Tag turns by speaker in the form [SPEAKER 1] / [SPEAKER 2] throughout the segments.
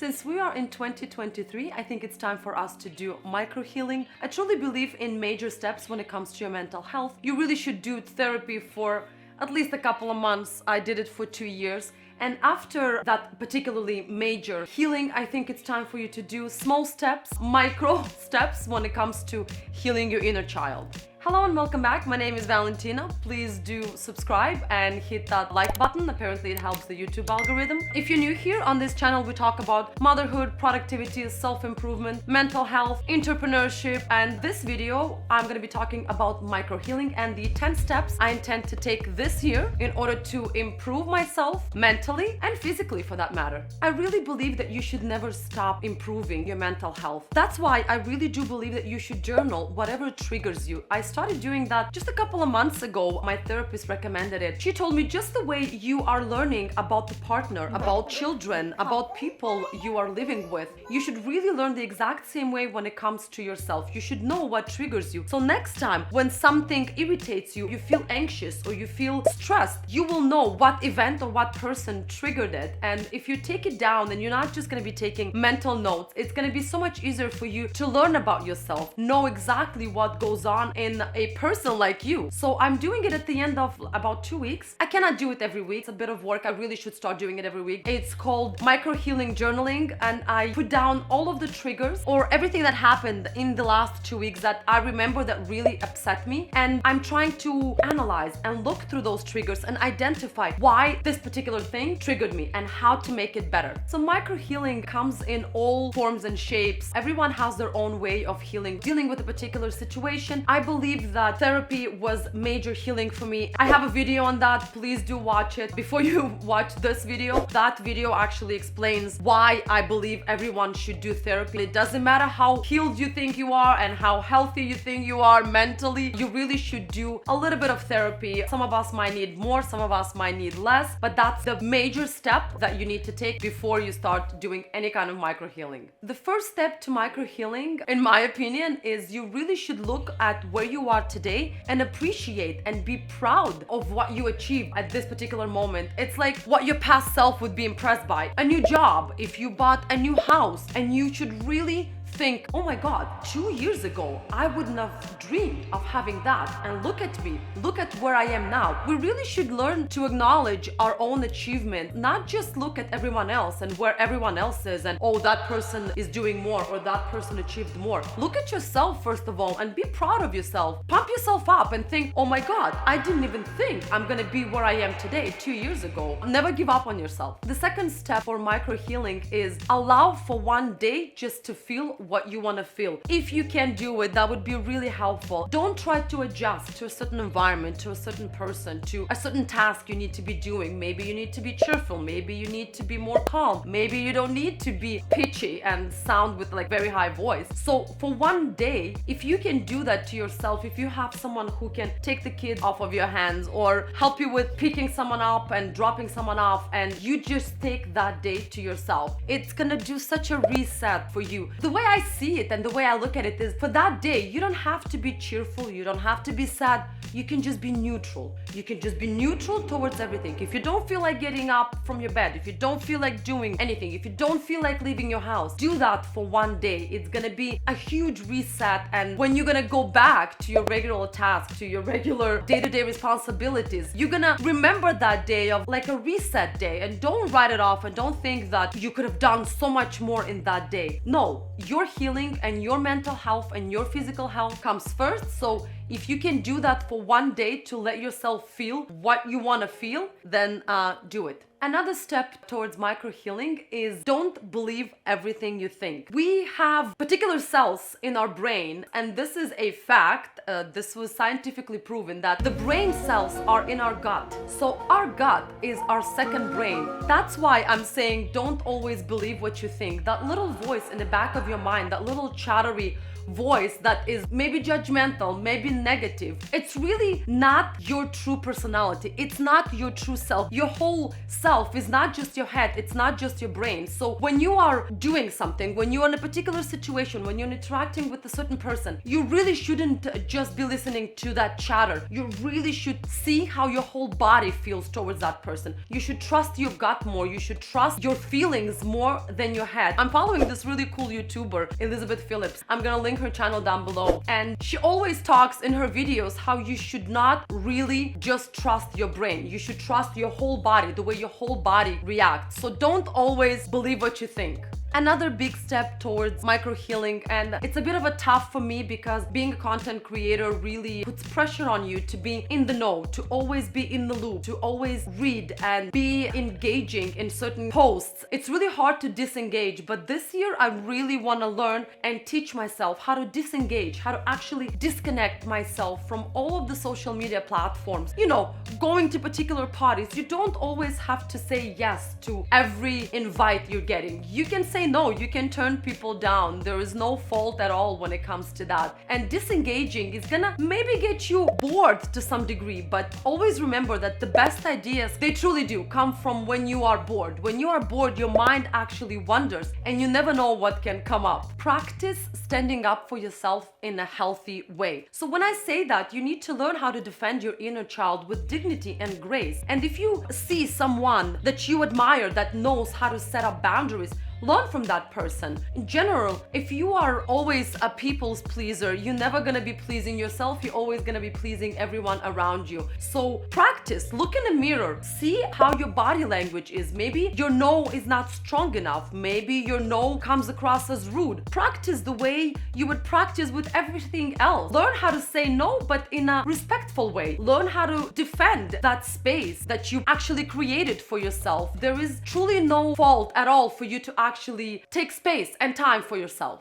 [SPEAKER 1] Since we are in 2023, I think it's time for us to do microhealing. I truly believe in major steps when it comes to your mental health. You really should do therapy for at least a couple of months. I did it for 2 years. And after that particularly major healing, I think it's time for you to do small steps, micro steps when it comes to healing your inner child. Hello and welcome back. My name is Valentina. Please do subscribe and hit that like button. Apparently it helps the YouTube algorithm. If you're new here, on this channel we talk about motherhood, productivity, self-improvement, mental health, entrepreneurship, and this video I'm going to be talking about microhealing and the 10 steps I intend to take this year in order to improve myself mentally and physically, for that matter. I really believe that you should never stop improving your mental health. That's why I really do believe that you should journal whatever triggers you. I started doing that just a couple of months ago. My therapist recommended it. She told me just the way you are learning about the partner, about children, about people you are living with, you should really learn the exact same way when it comes to yourself. You should know what triggers you. So next time when something irritates you, you feel anxious or you feel stressed, you will know what event or what person triggered it. And if you take it down, then you're not just going to be taking mental notes. It's going to be so much easier for you to learn about yourself, know exactly what goes on in a person like you. So I'm doing it at the end of about 2 weeks. I cannot do it every week. It's a bit of work. I really should start doing it every week. It's called microhealing journaling, and I put down all of the triggers or everything that happened in the last 2 weeks that I remember that really upset me. And I'm trying to analyze and look through those triggers and identify why this particular thing triggered me and how to make it better. So microhealing comes in all forms and shapes. Everyone has their own way of healing, dealing with a particular situation. I believe that therapy was major healing for me. I have a video on that. Please do watch it. Before you watch this video, that video actually explains why I believe everyone should do therapy. It doesn't matter how healed you think you are and how healthy you think you are mentally, you really should do a little bit of therapy. Some of us might need more, some of us might need less, but that's the major step that you need to take before you start doing any kind of microhealing. The first step to microhealing, in my opinion, is you really should look at where you are today and appreciate and be proud of what you achieved at this particular moment. It's like what your past self would be impressed by. A new job, if you bought a new house, and you should really think, oh my God, 2 years ago, I wouldn't have dreamed of having that. And look at me, look at where I am now. We really should learn to acknowledge our own achievement, not just look at everyone else and where everyone else is and, oh, that person is doing more or that person achieved more. Look at yourself first of all and be proud of yourself. Pump yourself up and think, oh my God, I didn't even think I'm gonna be where I am today 2 years ago. Never give up on yourself. The second step for microhealing is allow for one day just to feel what you want to feel. If you can do it, that would be really helpful. Don't try to adjust to a certain environment, to a certain person, to a certain task you need to be doing. Maybe you need to be cheerful, maybe you need to be more calm, maybe you don't need to be pitchy and sound with like very high voice. So for one day, if you can do that to yourself, if you have someone who can take the kid off of your hands or help you with picking someone up and dropping someone off, and you just take that day to yourself, it's gonna do such a reset for you. The way I see it and the way I look at it is, for that day, you don't have to be cheerful, you don't have to be sad, you can just be neutral. You can just be neutral towards everything. If you don't feel like getting up from your bed, if you don't feel like doing anything, if you don't feel like leaving your house, do that for one day. It's gonna be a huge reset, and when you're gonna go back to your regular task, to your regular day-to-day responsibilities, you're gonna remember that day of like a reset day, and don't write it off and don't think that you could have done so much more in that day. No, your healing and your mental health and your physical health comes first. So if you can do that for one day to let yourself feel what you want to feel, then do it. Another step towards microhealing is don't believe everything you think. We have particular cells in our brain, and this is a fact. This was scientifically proven that the brain cells are in our gut. So our gut is our second brain. That's why I'm saying don't always believe what you think. That little voice in the back of your mind, that little chattery voice that is maybe judgmental, maybe negative, it's really not your true personality. It's not your true self. Your whole self yourself is not just your head, it's not just your brain. So when you are doing something, when you're in a particular situation, when you're interacting with a certain person, you really shouldn't just be listening to that chatter. You really should see how your whole body feels towards that person. You should trust your gut more. You should trust your feelings more than your head. I'm following this really cool YouTuber, Elizabeth Phillips. I'm gonna link her channel down below. And she always talks in her videos how you should not really just trust your brain. You should trust your whole body, the way your whole body reacts. So don't always believe what you think. Another big step towards microhealing, and it's a bit of a tough for me because being a content creator really puts pressure on you to be in the know, to always be in the loop, to always read and be engaging in certain posts. It's really hard to disengage, but this year I really want to learn and teach myself how to disengage, how to actually disconnect myself from all of the social media platforms. You know, going to particular parties, you don't always have to say yes to every invite you're getting. You can say no, you can turn people down. There is no fault at all when it comes to that. And disengaging is gonna maybe get you bored to some degree, but always remember that the best ideas, they truly do come from when you are bored. When you are bored, your mind actually wanders and you never know what can come up. Practice standing up for yourself in a healthy way. So when I say that, you need to learn how to defend your inner child with dignity and grace. And if you see someone that you admire that knows how to set up boundaries, learn from that person. In general, if you are always a people's pleaser, you're never gonna be pleasing yourself, you're always gonna be pleasing everyone around you. So practice, look in the mirror, see how your body language is. Maybe your no is not strong enough, maybe your no comes across as rude. Practice the way you would practice with everything else. Learn how to say no, but in a respectful way. Learn how to defend that space that you actually created for yourself. There is truly no fault at all for you to actually take space and time for yourself.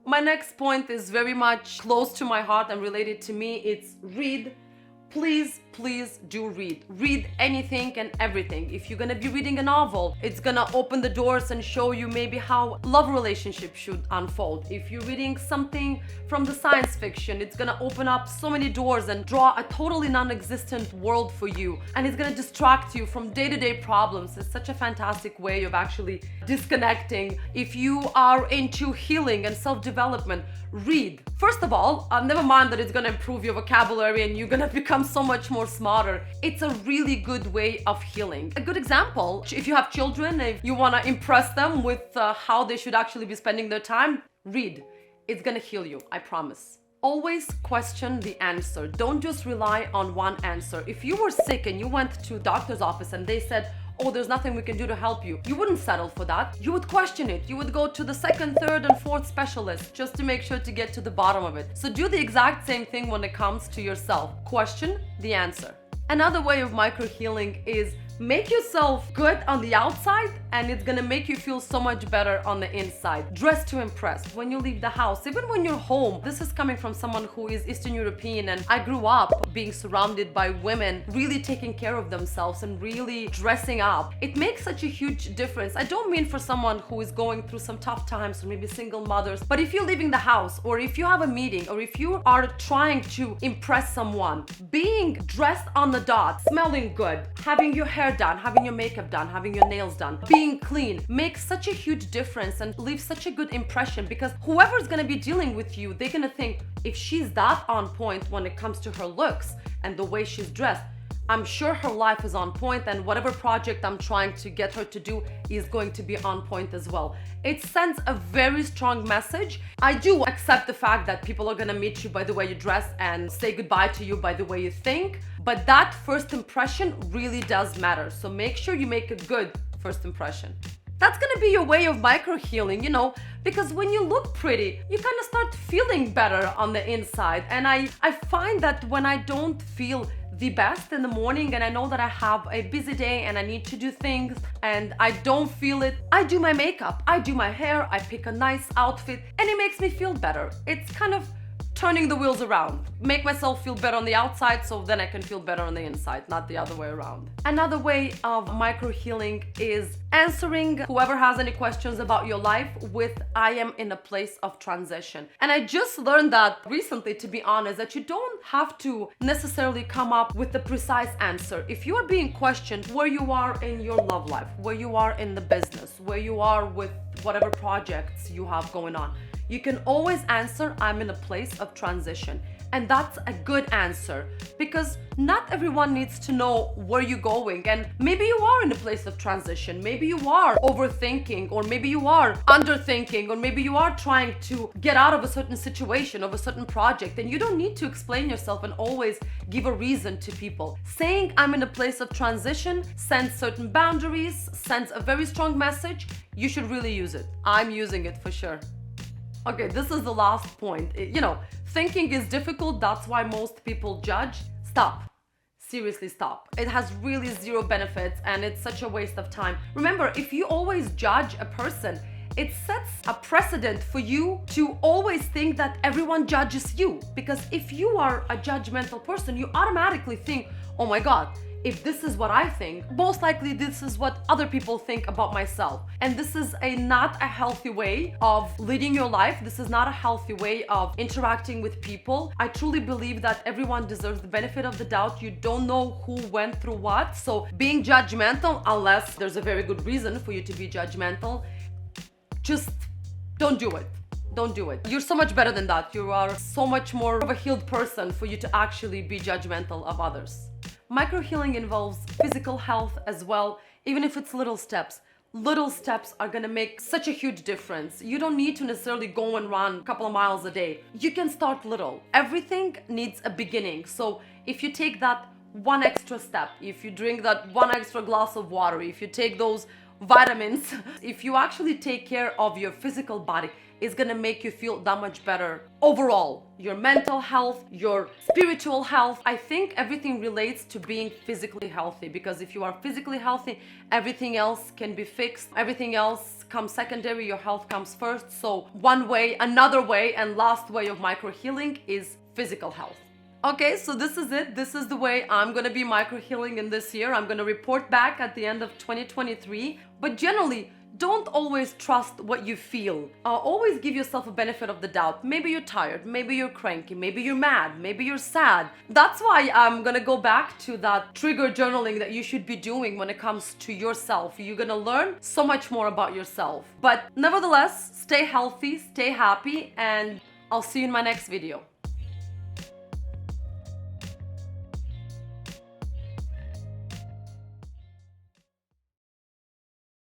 [SPEAKER 1] My next point is very much close to my heart and related to me. It's read. Please do read. Read anything and everything. If you're gonna be reading a novel, it's gonna open the doors and show you maybe how love relationships should unfold. If you're reading something from the science fiction, it's gonna open up so many doors and draw a totally non-existent world for you. And it's gonna distract you from day-to-day problems. It's such a fantastic way of actually disconnecting. If you are into healing and self-development, read. First of all, never mind that it's gonna improve your vocabulary and you're gonna become so much more smarter. It's a really good way of healing. A good example, if you have children, if you wanna impress them with how they should actually be spending their time, read. It's gonna heal you, I promise. Always question the answer. Don't just rely on one answer. If you were sick and you went to a doctor's office and they said, oh, there's nothing we can do to help you, you wouldn't settle for that. You would question it. You would go to the second, third, and fourth specialist just to make sure to get to the bottom of it. So do the exact same thing when it comes to yourself. Question the answer. Another way of microhealing is make yourself good on the outside and it's gonna make you feel so much better on the inside. Dress to impress when you leave the house, even when you're home. This is coming from someone who is Eastern European, and I grew up being surrounded by women really taking care of themselves and really dressing up. It makes such a huge difference. I don't mean for someone who is going through some tough times or maybe single mothers, but if you're leaving the house or if you have a meeting or if you are trying to impress someone, being dressed on the dot, smelling good, having your hair done, having your makeup done, having your nails done, being clean makes such a huge difference and leaves such a good impression, because whoever's gonna be dealing with you, they're gonna think, if she's that on point when it comes to her looks and the way she's dressed, I'm sure her life is on point, and whatever project I'm trying to get her to do is going to be on point as well. It sends a very strong message. I do accept the fact that people are gonna meet you by the way you dress and say goodbye to you by the way you think, but that first impression really does matter. So make sure you make a good first impression. That's gonna be your way of microhealing, you know, because when you look pretty, you kind of start feeling better on the inside. And I find that when I don't feel the best in the morning and I know that I have a busy day and I need to do things and I don't feel it, I do my makeup, I do my hair, I pick a nice outfit, and it makes me feel better. It's kind of turning the wheels around. Make myself feel better on the outside so then I can feel better on the inside, not the other way around. Another way of microhealing is answering whoever has any questions about your life with "I am in a place of transition." And I just learned that recently, to be honest, that you don't have to necessarily come up with the precise answer. If you are being questioned where you are in your love life, where you are in the business, where you are with whatever projects you have going on, you can always answer, "I'm in a place of transition." And that's a good answer, because not everyone needs to know where you're going. And maybe you are in a place of transition. Maybe you are overthinking, or maybe you are underthinking, or maybe you are trying to get out of a certain situation, of a certain project. And you don't need to explain yourself and always give a reason to people. Saying "I'm in a place of transition" sends certain boundaries, sends a very strong message. You should really use it. I'm using it for sure. Okay, this is the last point. Thinking is difficult. That's why most people judge. Stop. Seriously, stop. It has really zero benefits and it's such a waste of time. Remember, if you always judge a person, it sets a precedent for you to always think that everyone judges you. Because if you are a judgmental person, you automatically think, "Oh my God, if this is what I think, most likely this is what other people think about myself." And this is not a healthy way of leading your life. This is not a healthy way of interacting with people. I truly believe that everyone deserves the benefit of the doubt. You don't know who went through what. So being judgmental, unless there's a very good reason for you to be judgmental, just don't do it. Don't do it. You're so much better than that. You are so much more of a healed person for you to actually be judgmental of others. Microhealing involves physical health as well, even if it's little steps. Little steps are gonna make such a huge difference. You don't need to necessarily go and run a couple of miles a day. You can start little. Everything needs a beginning. So if you take that one extra step, if you drink that one extra glass of water, if you take those vitamins, if you actually take care of your physical body, it's gonna make you feel that much better overall. Your mental health, your spiritual health. I think everything relates to being physically healthy, because if you are physically healthy, everything else can be fixed. Everything else comes secondary, your health comes first. So one way, another way, and last way of microhealing is physical health. Okay, so this is it. This is the way I'm gonna be microhealing in this year. I'm gonna report back at the end of 2023. But generally, don't always trust what you feel. Always give yourself a benefit of the doubt. Maybe you're tired, maybe you're cranky, maybe you're mad, maybe you're sad. That's why I'm gonna go back to that trigger journaling that you should be doing when it comes to yourself. You're gonna learn so much more about yourself. But nevertheless, stay healthy, stay happy, and I'll see you in my next video.